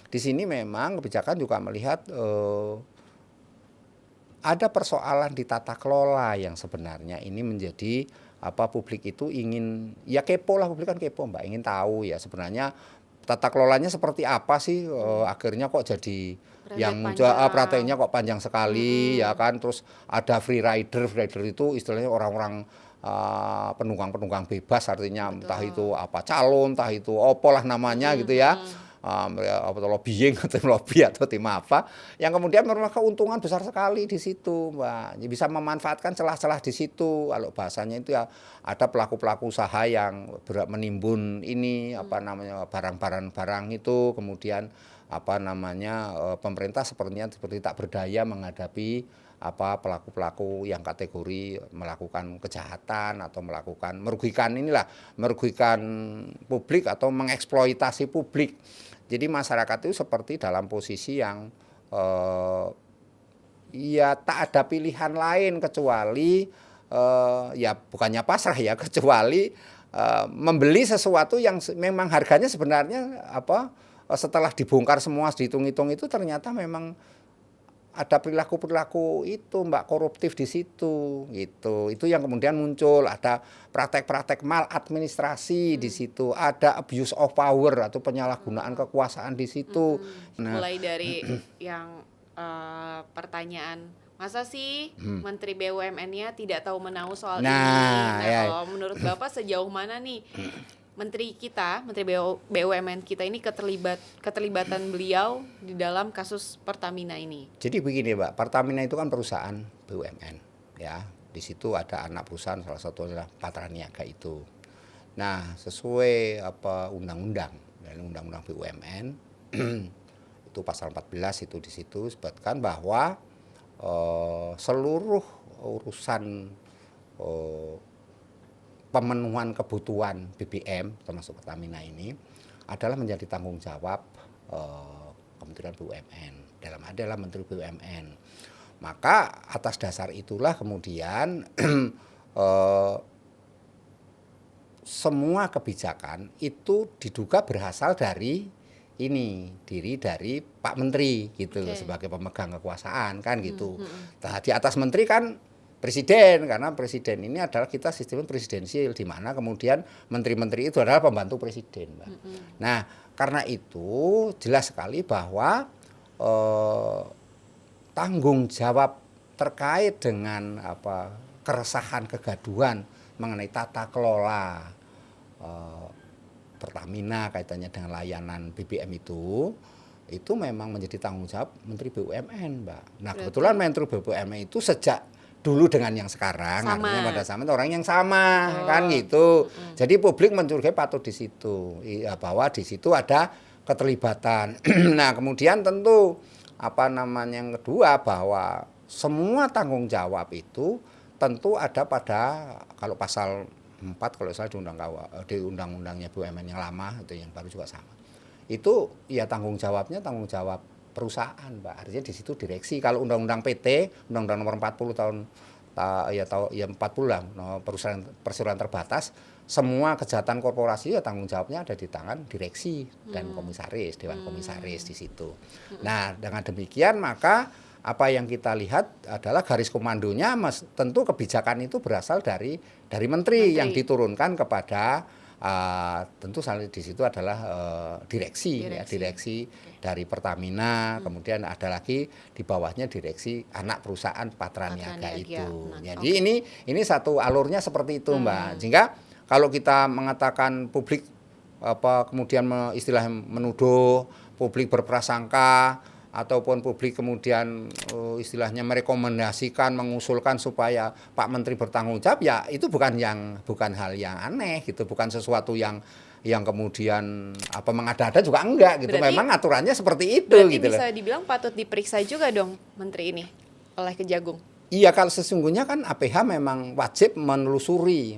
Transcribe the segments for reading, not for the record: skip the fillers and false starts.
di sini memang kebijakan juga melihat ada persoalan di tata kelola yang sebenarnya ini menjadi publik itu ingin ya kepo lah, publik kan kepo Mbak, ingin tahu ya sebenarnya tata kelolanya seperti apa sih, akhirnya kok jadi Proyek yang muncul panjang. prakteknya kok panjang sekali ya kan, terus ada free rider itu istilahnya orang-orang penunggang-penunggang bebas, artinya entah itu Betul. apa calon, entah itu opo lah namanya gitu ya, lobbying atau lobby atau tim apa, yang kemudian mereka keuntungan besar sekali di situ, Mbak. Ya, bisa memanfaatkan celah-celah di situ. Kalau bahasanya itu ya ada pelaku-pelaku usaha yang menimbun ini barang-barang itu, kemudian pemerintah sepertinya seperti tak berdaya menghadapi pelaku-pelaku yang kategori melakukan kejahatan atau merugikan publik atau mengeksploitasi publik. Jadi masyarakat itu seperti dalam posisi yang ya tak ada pilihan lain kecuali ya bukannya pasrah ya, kecuali membeli sesuatu yang memang harganya sebenarnya setelah dibongkar semua dihitung-hitung itu ternyata memang ada perilaku-perilaku itu Mbak, koruptif di situ gitu. Itu yang kemudian muncul, ada praktek-praktek maladministrasi di situ, ada abuse of power atau penyalahgunaan kekuasaan di situ. Nah, Mulai dari yang pertanyaan, masa sih Menteri BUMN-nya tidak tahu menahu soal ini? Nah, ya. kalau menurut Bapak sejauh mana nih Menteri BUMN kita ini keterlibatan beliau di dalam kasus Pertamina ini? Jadi begini Mbak, Pertamina itu kan perusahaan BUMN ya. Di situ ada anak perusahaan, salah satunya adalah Patraniaga itu. Nah, sesuai undang-undang BUMN itu pasal 14 itu di situ sebutkan bahwa seluruh urusan pemenuhan kebutuhan BBM termasuk Pertamina ini adalah menjadi tanggung jawab Kementerian BUMN, dalam adalah Menteri BUMN. Maka atas dasar itulah kemudian semua kebijakan itu diduga berasal dari dari Pak Menteri gitu, sebagai pemegang kekuasaan kan gitu. Nah, di atas Menteri kan Presiden, karena Presiden ini adalah kita sistem presidensial di mana kemudian menteri-menteri itu adalah pembantu Presiden, Mbak. Nah, karena itu jelas sekali bahwa tanggung jawab terkait dengan keresahan, kegaduhan mengenai tata kelola Pertamina kaitannya dengan layanan BBM itu memang menjadi tanggung jawab Menteri BUMN, Mbak. Nah, kebetulan Menteri BUMN itu sejak dulu dengan yang sekarang artinya pada zaman orang yang sama kan gitu. Jadi publik mencurigai patut di situ bahwa di situ ada keterlibatan. Nah, kemudian tentu yang kedua bahwa semua tanggung jawab itu tentu ada pada kalau pasal 4 kalau salah di undang-undangnya BUMN yang lama atau yang baru juga sama. Itu ya tanggung jawab perusahaan, Mbak. Artinya di situ direksi. Kalau undang-undang PT, undang-undang nomor 40 tahun 40 lah, perseroan terbatas, semua kejahatan korporasi ya tanggung jawabnya ada di tangan direksi dan komisaris, dewan komisaris di situ. Nah, dengan demikian maka apa yang kita lihat adalah garis komandonya tentu kebijakan itu berasal dari menteri yang diturunkan kepada tentu di situ adalah direksi dari Pertamina, kemudian ada lagi di bawahnya direksi anak perusahaan Patraniaga itu. Jadi ini satu alurnya seperti itu, Mbak. Sehingga kalau kita mengatakan publik kemudian istilah menuduh, publik berprasangka, ataupun publik kemudian istilahnya merekomendasikan, mengusulkan supaya Pak Menteri bertanggung jawab, ya itu bukan hal yang aneh gitu, bukan sesuatu yang kemudian mengada-ada juga enggak gitu. Berarti, memang aturannya seperti itu berarti gitu bisa dibilang patut diperiksa juga dong Menteri ini oleh Kejagung. Iya, kalau sesungguhnya kan APH memang wajib menelusuri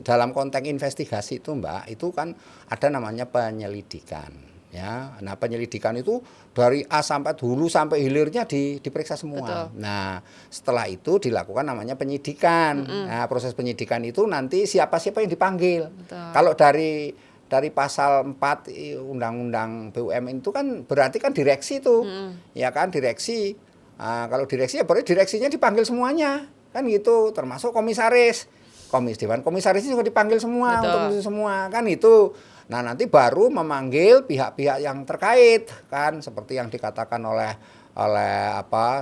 dalam konteks investigasi itu, Mbak, itu kan ada namanya penyelidikan. Ya, nah penyelidikan itu dari A sampai hulu sampai hilirnya diperiksa semua. Betul. Nah, setelah itu dilakukan namanya penyidikan. Nah, proses penyidikan itu nanti siapa yang dipanggil. Betul. Kalau dari dari pasal 4 Undang-Undang BUMN itu kan berarti kan direksi tuh. Ya kan direksi. Kalau direksi ya berarti direksinya dipanggil semuanya. Kan gitu, termasuk komisaris. Dewan komisaris juga dipanggil semua. Betul. Untuk semua kan itu. Nah, nanti baru memanggil pihak-pihak yang terkait kan seperti yang dikatakan oleh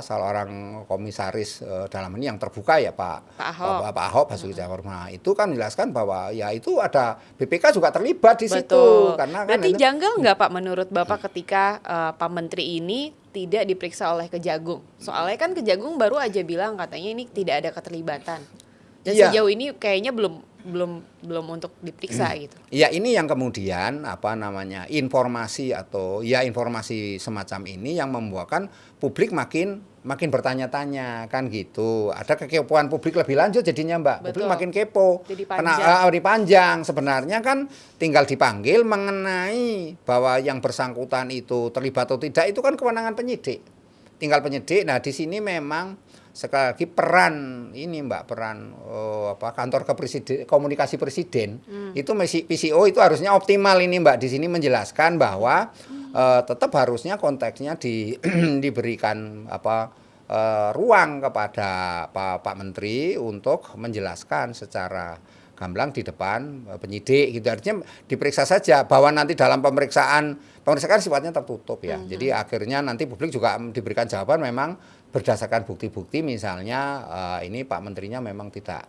salah orang komisaris dalam ini yang terbuka ya Pak Ahok Basuki Cahayapurnama. Itu kan menjelaskan bahwa ya itu ada BPK juga terlibat di situ karena kan berarti janggal nggak Pak menurut Bapak ketika Pak Menteri ini tidak diperiksa oleh Kejagung? Soalnya kan Kejagung baru aja bilang katanya ini tidak ada keterlibatan. Dan sejauh ini kayaknya belum untuk diperiksa gitu. Ya ini yang kemudian informasi semacam ini yang membuatkan publik makin bertanya-tanya kan gitu. Ada kekepoan publik lebih lanjut jadinya Mbak. Betul. Publik makin kepo. Jadi panjang. Dipanjang. Sebenarnya kan tinggal dipanggil mengenai bahwa yang bersangkutan itu terlibat atau tidak itu kan kewenangan penyidik. Tinggal penyidik. Nah, di sini memang sekali lagi peran kantor komunikasi presiden itu PCO itu harusnya optimal ini Mbak, di sini menjelaskan bahwa tetap harusnya konteksnya diberikan ruang kepada Pak Menteri untuk menjelaskan secara gamblang di depan penyidik gitu. Artinya diperiksa saja bahwa nanti dalam pemeriksaan sifatnya tertutup ya. Jadi akhirnya nanti publik juga diberikan jawaban memang berdasarkan bukti-bukti misalnya ini Pak Menterinya memang tidak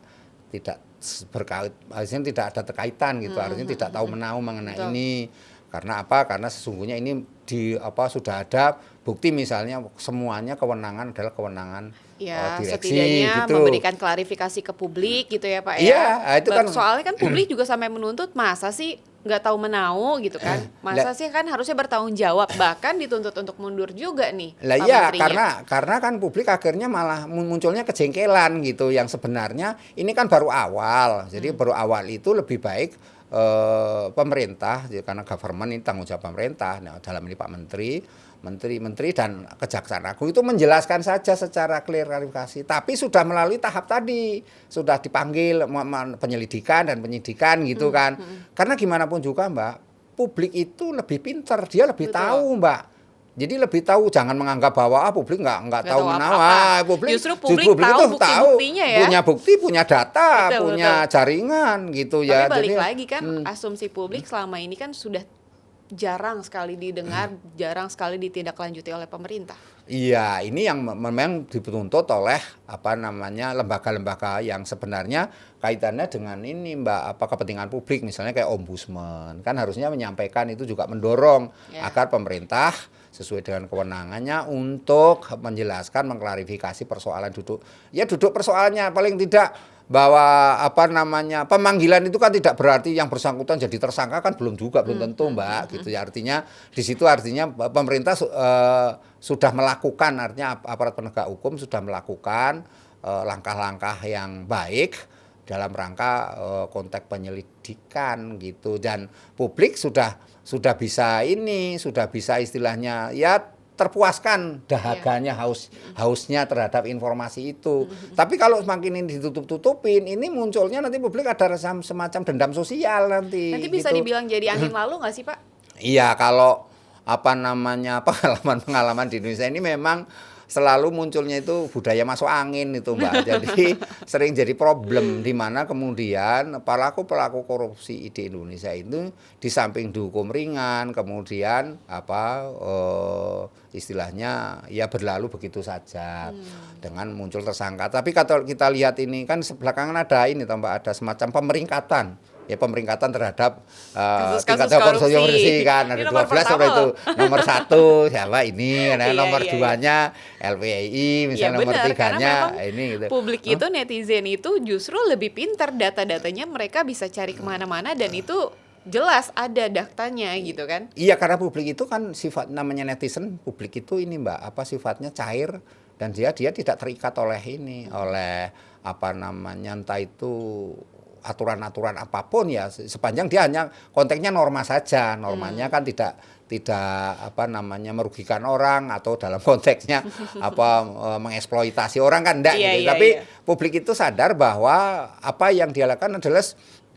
berkait, harusnya tidak ada terkaitan gitu, harusnya tidak tahu menahu mengenai ini. Karena apa? Karena sesungguhnya ini sudah ada bukti misalnya semuanya kewenangan adalah kewenangan direksi setidaknya gitu. Memberikan klarifikasi ke publik gitu ya Pak ya. Iya, itu kan soalnya kan publik juga sampai menuntut masa sih nggak tahu menahu gitu kan. Masa sih kan harusnya bertanggung jawab, bahkan dituntut untuk mundur juga nih lah Pak iya, Menterinya. karena kan publik akhirnya malah munculnya kejengkelan gitu, yang sebenarnya ini kan baru awal. Jadi baru awal itu lebih baik pemerintah, karena government ini tanggung jawab pemerintah. Nah, dalam ini Pak Menteri dan Kejaksaan Agung itu menjelaskan saja secara klarifikasi, tapi sudah melalui tahap tadi, sudah dipanggil penyelidikan dan penyidikan gitu kan. Karena gimana pun juga Mbak, publik itu lebih pintar, dia lebih tahu Mbak. Jadi lebih tahu, jangan menganggap bahwa publik nggak tahu menawa. Justru publik tahu bukti-buktinya ya. Punya bukti, punya data, betul, punya jaringan gitu ya. Tapi balik lagi kan asumsi publik selama ini kan sudah jarang sekali didengar, jarang sekali ditindaklanjuti oleh pemerintah. Iya, ini yang memang dituntut oleh lembaga-lembaga yang sebenarnya kaitannya dengan ini Mbak, kepentingan publik, misalnya kayak Ombudsman kan harusnya menyampaikan itu, juga mendorong agar pemerintah sesuai dengan kewenangannya untuk menjelaskan, mengklarifikasi persoalan duduk persoalannya, paling tidak bahwa pemanggilan itu kan tidak berarti yang bersangkutan jadi tersangka, kan belum tentu Mbak gitu ya. Artinya di situ pemerintah sudah melakukan, artinya aparat penegak hukum sudah melakukan langkah-langkah yang baik dalam rangka konteks penyelidikan gitu, dan publik sudah bisa istilahnya ya terpuaskan dahaganya, hausnya terhadap informasi itu. Tapi kalau semakin ini ditutup-tutupin, ini munculnya nanti publik ada semacam dendam sosial nanti. Nanti bisa dibilang jadi angin lalu nggak sih Pak? Iya, kalau pengalaman di Indonesia ini memang selalu munculnya itu budaya masuk angin itu Mbak. Jadi sering jadi problem di mana kemudian pelaku korupsi di Indonesia itu di samping dihukum ringan, kemudian istilahnya ya berlalu begitu saja dengan muncul tersangka. Tapi kalau kita lihat ini kan belakangan ada ini Mbak, ada semacam pemeringkatan terhadap tingkat korupsi kan, ada 12 seperti itu. Nomor 1 siapa ini, nomor 2-nya LPII, misalnya nomor 3-nya ini gitu. Publik itu, netizen itu justru lebih pintar, data-datanya mereka bisa cari kemana-mana dan itu jelas ada datanya gitu kan. Iya, karena publik itu kan sifat, namanya netizen, publik itu ini Mbak, sifatnya cair, dan dia tidak terikat oleh entah itu aturan-aturan apapun ya, sepanjang dia hanya konteksnya norma saja, normanya kan tidak merugikan orang atau dalam konteksnya mengeksploitasi orang kan enggak gitu. Tapi publik itu sadar bahwa apa yang dia lakukan adalah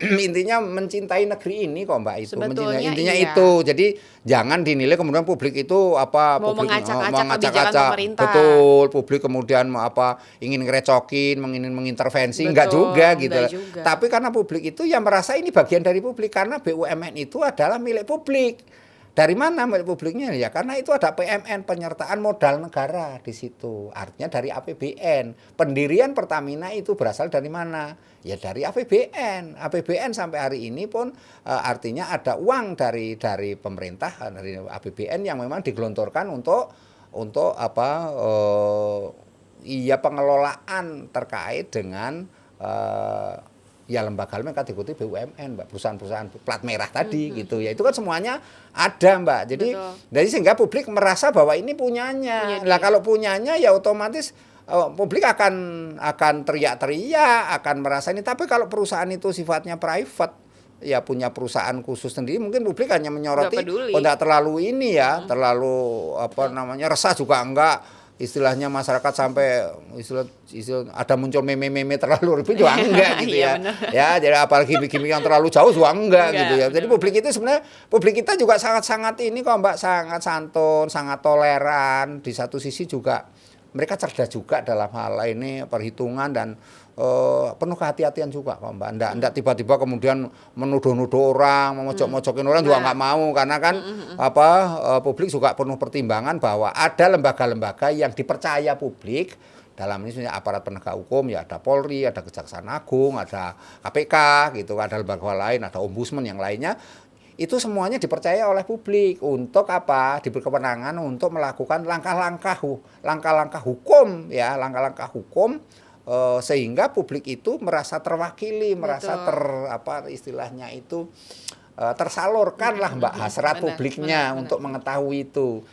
intinya mencintai negeri ini kok Mbak itu. Sebetulnya Intinya iya. itu. Jadi jangan dinilai kemudian publik itu apa Mau publik mengacak-acak kebijakan mengacak-acak. pemerintah. Betul, publik kemudian apa ingin ngerecokin, ingin mengintervensi, enggak Betul, juga gitu. enggak juga. Tapi karena publik itu yang merasa ini bagian dari publik karena BUMN itu adalah milik publik. Dari mana milik publiknya? Ya karena itu ada PMN, penyertaan modal negara di situ. Artinya dari APBN. Pendirian Pertamina itu berasal dari mana? Ya dari APBN. APBN sampai hari ini pun artinya ada uang dari pemerintah, dari APBN yang memang digelontorkan untuk apa iya pengelolaan terkait dengan ya lembaga-lembaga diikuti BUMN, Mbak, perusahaan-perusahaan plat merah tadi gitu ya. Itu kan semuanya ada, Mbak. Jadi dari sehingga publik merasa bahwa ini punyanya. Lah kalau punyanya ya otomatis publik akan teriak-teriak, akan merasa ini. Tapi kalau perusahaan itu sifatnya private, ya punya perusahaan khusus sendiri, mungkin publik hanya menyoroti enggak terlalu ini ya, terlalu apa namanya resah juga enggak. Istilahnya masyarakat sampai istilah ada muncul meme-meme terlalu ribet juga enggak gitu ya. Ya, jadi apalagi gimmick yang terlalu jauh juga enggak gitu ya. Jadi publik itu sebenarnya publik kita juga sangat-sangat ini kok Mbak, sangat santun, sangat toleran. Di satu sisi juga mereka cerdas juga dalam hal ini perhitungan dan penuh kehati-hatian juga kok Mbak. Enggak tiba-tiba kemudian menuduh-nuduh orang, memojok-mojokin orang juga nggak mau karena kan publik juga penuh pertimbangan bahwa ada lembaga-lembaga yang dipercaya publik dalam ini sebenarnya aparat penegak hukum ya ada Polri, ada Kejaksaan Agung, ada KPK gitu, ada lembaga lain, ada Ombudsman yang lainnya. Itu semuanya dipercaya oleh publik untuk apa? Diberi kewenangan untuk melakukan langkah-langkah hukum ya, langkah-langkah hukum sehingga publik itu merasa terwakili, merasa istilahnya itu tersalurkan lah Mbak hasrat publiknya untuk mengetahui itu.